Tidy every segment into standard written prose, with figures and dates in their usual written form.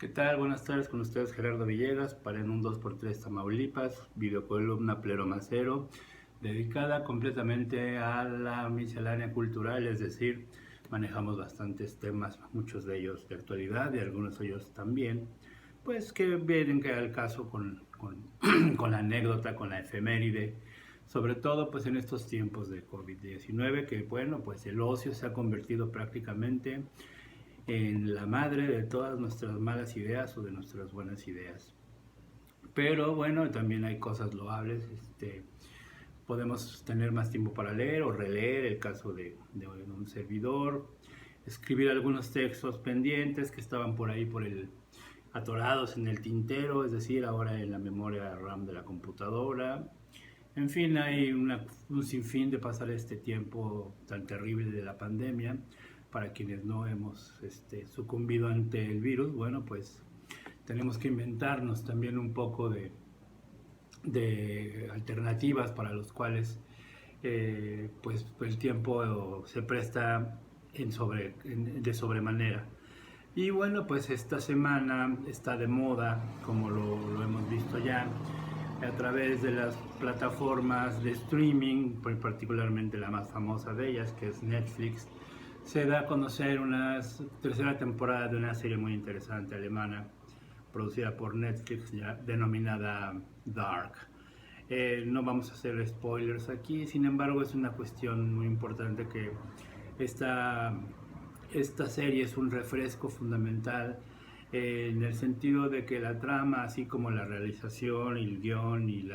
¿Qué tal? Buenas tardes, con ustedes Gerardo Villegas para en un 2x3 Tamaulipas, videocolumna Pleromacero, dedicada completamente a la miscelánea cultural, es decir, manejamos bastantes temas, muchos de ellos de actualidad y algunos de ellos también, pues que vienen que al caso con la anécdota, con la efeméride, sobre todo pues en estos tiempos de COVID-19, que bueno, pues el ocio se ha convertido prácticamente en la madre de todas nuestras malas ideas o de nuestras buenas ideas. Pero bueno, también hay cosas loables. Podemos tener más tiempo para leer o releer, el caso de un servidor, escribir algunos textos pendientes que estaban por ahí atorados en el tintero, es decir, ahora en la memoria RAM de la computadora. En fin, hay un sinfín de pasar este tiempo tan terrible de la pandemia. Para quienes no hemos sucumbido ante el virus, bueno, pues tenemos que inventarnos también un poco de alternativas para los cuales pues el tiempo se presta de sobremanera. Y bueno, pues esta semana está de moda, como lo hemos visto ya, a través de las plataformas de streaming, particularmente la más famosa de ellas, que es Netflix. Se da a conocer una tercera temporada de una serie muy interesante alemana, producida por Netflix, ya denominada Dark. No vamos a hacer spoilers aquí, sin embargo es una cuestión muy importante que esta, esta serie es un refresco fundamental en el sentido de que la trama, así como la realización, el guión y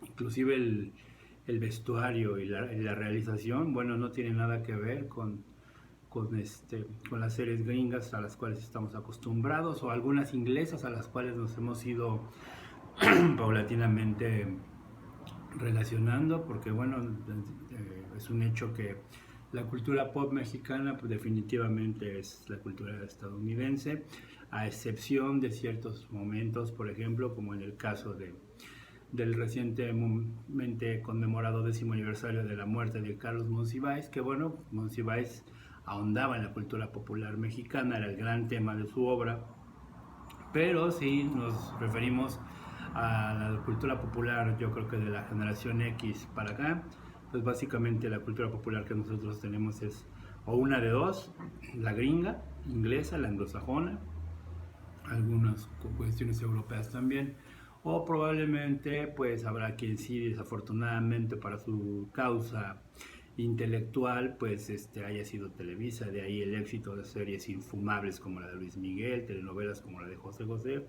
inclusive el vestuario y la realización, bueno, no tiene nada que ver con las series gringas a las cuales estamos acostumbrados o algunas inglesas a las cuales nos hemos ido paulatinamente relacionando, porque bueno, es un hecho que la cultura pop mexicana pues definitivamente es la cultura estadounidense, a excepción de ciertos momentos, por ejemplo, como en el caso del recientemente conmemorado 10º aniversario de la muerte de Carlos Monsiváis, que bueno, Monsiváis ahondaba en la cultura popular mexicana, era el gran tema de su obra, pero si nos referimos a la cultura popular, yo creo que de la generación X para acá, pues básicamente la cultura popular que nosotros tenemos es o una de dos, la gringa, inglesa, la anglosajona, algunas cuestiones europeas también, o probablemente pues habrá quien sí desafortunadamente para su causa intelectual pues haya sido Televisa, de ahí el éxito de series infumables como la de Luis Miguel, telenovelas como la de José José,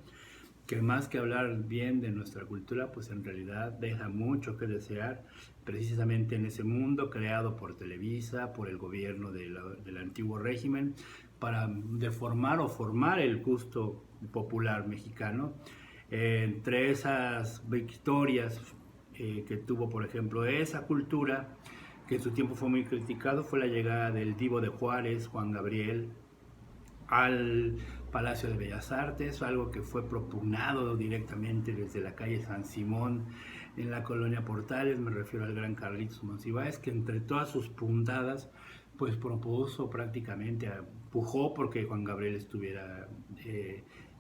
que más que hablar bien de nuestra cultura, pues en realidad deja mucho que desear, precisamente en ese mundo creado por Televisa, por el gobierno del antiguo régimen, para deformar o formar el gusto popular mexicano. Entre esas victorias que tuvo, por ejemplo, esa cultura, que en su tiempo fue muy criticado, fue la llegada del Divo de Juárez, Juan Gabriel, al Palacio de Bellas Artes, algo que fue propugnado directamente desde la calle San Simón en la colonia Portales, me refiero al gran Carlitos Monsiváis, que entre todas sus puntadas pues propuso prácticamente, empujó porque Juan Gabriel estuviera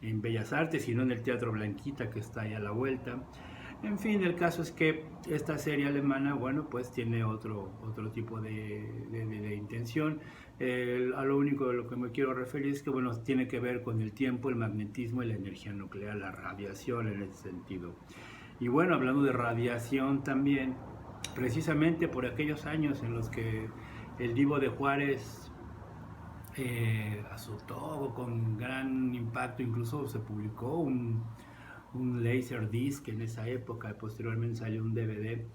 en Bellas Artes y no en el Teatro Blanquita que está ahí a la vuelta. En fin, el caso es que esta serie alemana, bueno, pues tiene otro tipo de intención. A lo único de lo que me quiero referir es que, bueno, tiene que ver con el tiempo, el magnetismo y la energía nuclear, la radiación en ese sentido. Y bueno, hablando de radiación también, precisamente por aquellos años en los que el Divo de Juárez azotó con gran impacto, incluso se publicó un Laserdisc en esa época, posteriormente salió un DVD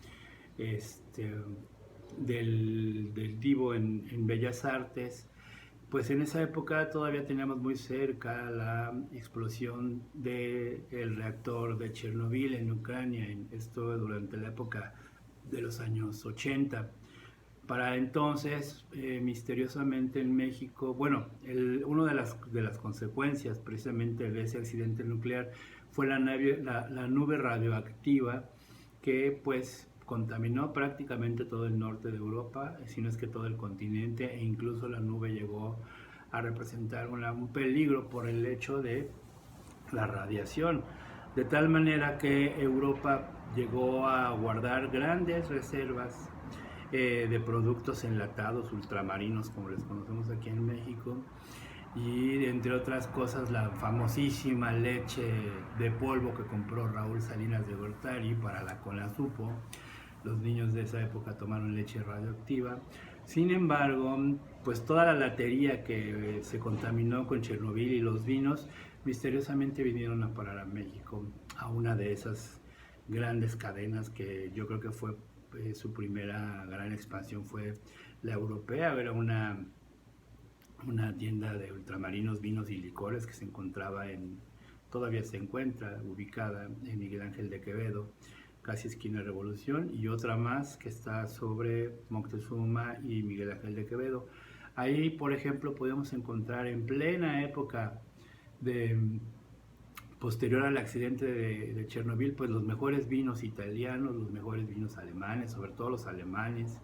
este, del Divo en Bellas Artes. Pues en esa época todavía teníamos muy cerca la explosión del reactor de Chernobyl en Ucrania, esto durante la época de los años 80. Para entonces, misteriosamente en México, bueno, una de las consecuencias precisamente de ese accidente nuclear fue la nube radioactiva que pues contaminó prácticamente todo el norte de Europa, si no es que todo el continente, e incluso la nube llegó a representar un peligro por el hecho de la radiación, de tal manera que Europa llegó a guardar grandes reservas de productos enlatados ultramarinos, como les conocemos aquí en México, y entre otras cosas la famosísima leche de polvo que compró Raúl Salinas de Gortari para la Conasupo. Los niños de esa época tomaron leche radioactiva. Sin embargo, pues toda la latería que se contaminó con Chernobyl y los vinos misteriosamente vinieron a parar a México, a una de esas grandes cadenas que yo creo que fue su primera gran expansión fue la europea. Era una tienda de ultramarinos, vinos y licores que se encontraba todavía se encuentra ubicada en Miguel Ángel de Quevedo, casi esquina Revolución, y otra más que está sobre Moctezuma y Miguel Ángel de Quevedo. Ahí, por ejemplo, podemos encontrar en plena época posterior al accidente de Chernobyl, pues los mejores vinos italianos, los mejores vinos alemanes, sobre todo los alemanes,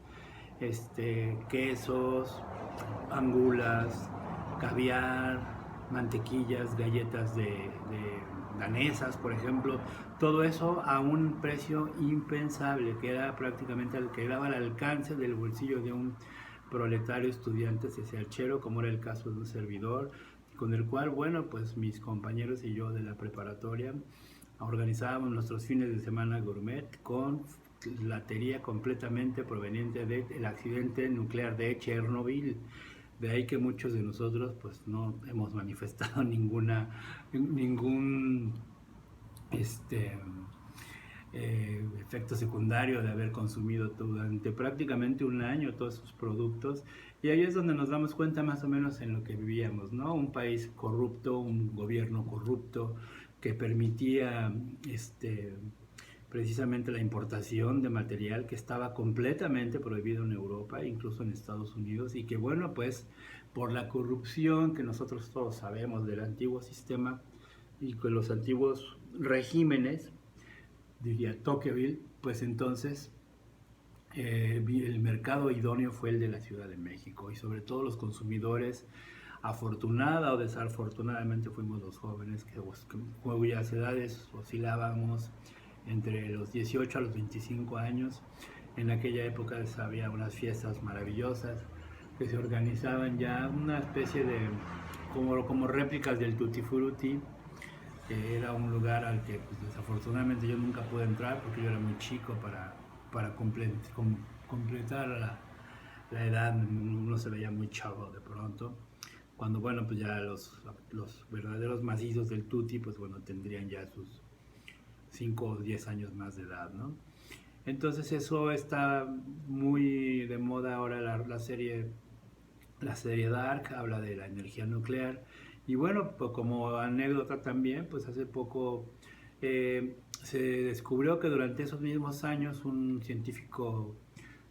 quesos, angulas, caviar, mantequillas, galletas de danesas, por ejemplo, todo eso a un precio impensable, que era prácticamente que daba al alcance del bolsillo de un proletario estudiante cecharchero, como era el caso de un servidor, con el cual, bueno, pues mis compañeros y yo de la preparatoria organizábamos nuestros fines de semana gourmet con latería completamente proveniente del accidente nuclear de Chernobyl. De ahí que muchos de nosotros pues no hemos manifestado ningún efecto secundario de haber consumido durante prácticamente un año todos esos productos. Y ahí es donde nos damos cuenta más o menos en lo que vivíamos, ¿no? Un país corrupto, un gobierno corrupto que permitía precisamente la importación de material que estaba completamente prohibido en Europa, incluso en Estados Unidos, y que bueno, pues por la corrupción que nosotros todos sabemos del antiguo sistema y con los antiguos regímenes, diría Tocqueville, pues entonces el mercado idóneo fue el de la Ciudad de México, y sobre todo los consumidores, afortunada o desafortunadamente fuimos los jóvenes cuyas edades oscilábamos entre los 18 a los 25 años. En aquella época había unas fiestas maravillosas que se organizaban ya, una especie de como réplicas del Tutti Frutti, que era un lugar al que pues, desafortunadamente yo nunca pude entrar porque yo era muy chico para completar la edad. Uno se veía muy chavo de pronto, cuando bueno, pues ya los verdaderos macizos del Tutti, pues bueno, tendrían ya sus 5 o 10 años más de edad, ¿no? Entonces eso está muy de moda ahora, la serie Dark habla de la energía nuclear. Y bueno, pues como anécdota también, pues hace poco se descubrió que durante esos mismos años un científico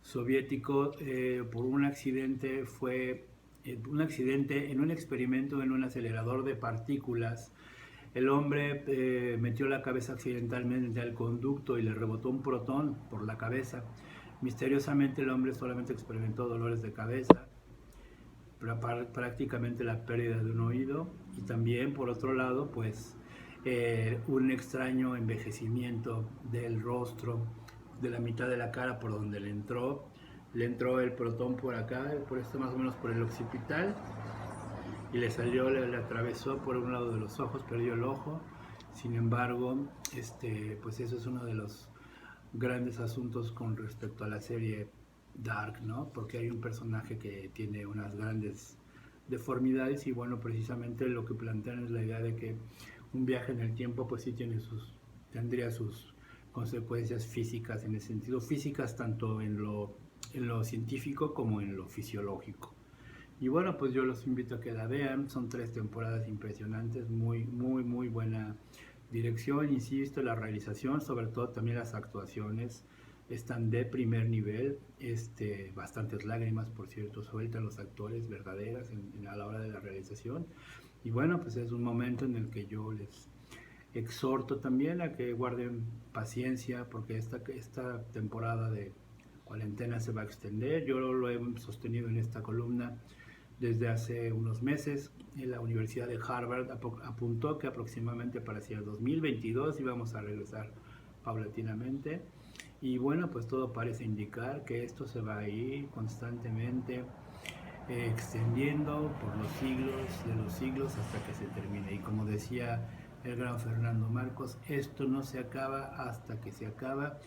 soviético por un accidente en un experimento en un acelerador de partículas. El hombre metió la cabeza accidentalmente al conducto y le rebotó un protón por la cabeza. Misteriosamente el hombre solamente experimentó dolores de cabeza, prácticamente la pérdida de un oído, y también por otro lado pues un extraño envejecimiento del rostro, de la mitad de la cara por donde le entró el protón por acá, por esto más o menos por el occipital, y le atravesó por un lado de los ojos, perdió el ojo. Sin embargo, pues eso es uno de los grandes asuntos con respecto a la serie Dark, ¿no? Porque hay un personaje que tiene unas grandes deformidades, y bueno, precisamente lo que plantean es la idea de que un viaje en el tiempo pues sí tendría sus consecuencias físicas, en ese sentido, físicas tanto en lo científico como en lo fisiológico. Y bueno, pues yo los invito a que la vean. Son 3 temporadas impresionantes, muy, muy, muy buena dirección, insisto, la realización, sobre todo también las actuaciones están de primer nivel, bastantes lágrimas, por cierto, sueltan los actores verdaderas a la hora de la realización. Y bueno, pues es un momento en el que yo les exhorto también a que guarden paciencia, porque esta temporada de cuarentena se va a extender. Yo lo he sostenido en esta columna desde hace unos meses. La Universidad de Harvard apuntó que aproximadamente para hacia el 2022 íbamos a regresar paulatinamente. Y bueno, pues todo parece indicar que esto se va a ir constantemente extendiendo por los siglos de los siglos hasta que se termine. Y como decía el gran Fernando Marcos, esto no se acaba hasta que se acaba.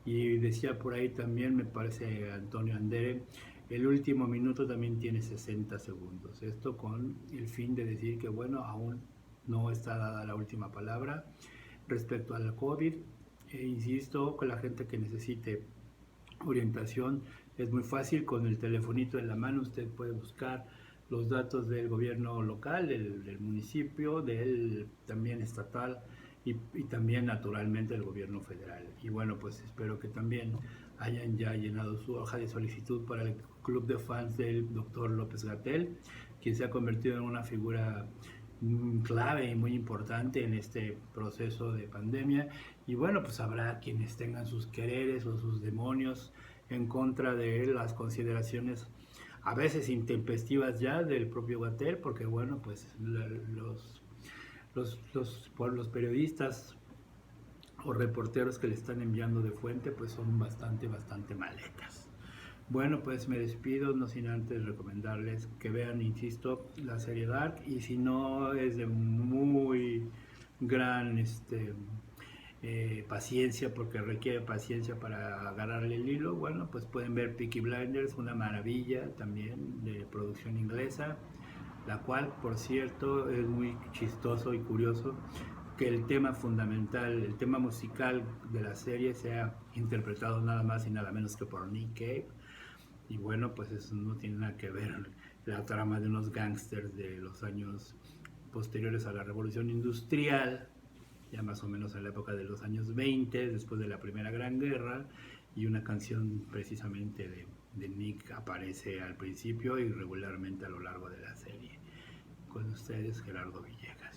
Y decía por ahí también, me parece Antonio Andere, el último minuto también tiene 60 segundos. Esto con el fin de decir que, bueno, aún no está dada la última palabra respecto al COVID. Insisto, con la gente que necesite orientación, es muy fácil, con el telefonito en la mano usted puede buscar los datos del gobierno local, del municipio, del también estatal y también naturalmente del gobierno federal. Y bueno, pues espero que también hayan ya llenado su hoja de solicitud para el club de fans del doctor López-Gatell, quien se ha convertido en una figura clave y muy importante en este proceso de pandemia. Y bueno, pues habrá quienes tengan sus quereres o sus demonios en contra de las consideraciones a veces intempestivas ya del propio Gatell, porque bueno, pues los periodistas o reporteros que le están enviando de fuente pues son bastante maletas. Bueno, pues me despido, no sin antes recomendarles que vean, insisto, la serie Dark, y si no es de muy gran paciencia, porque requiere paciencia para agarrarle el hilo, bueno, pues pueden ver Peaky Blinders, una maravilla también de producción inglesa, la cual, por cierto, es muy chistoso y curioso que el tema fundamental, el tema musical de la serie sea interpretado nada más y nada menos que por Nick Cave. Y bueno, pues eso no tiene nada que ver la trama de unos gángsters de los años posteriores a la Revolución Industrial, ya más o menos en la época de los años 20, después de la Primera Gran Guerra, y una canción precisamente de Nick aparece al principio y regularmente a lo largo de la serie. Con ustedes, Gerardo Villegas.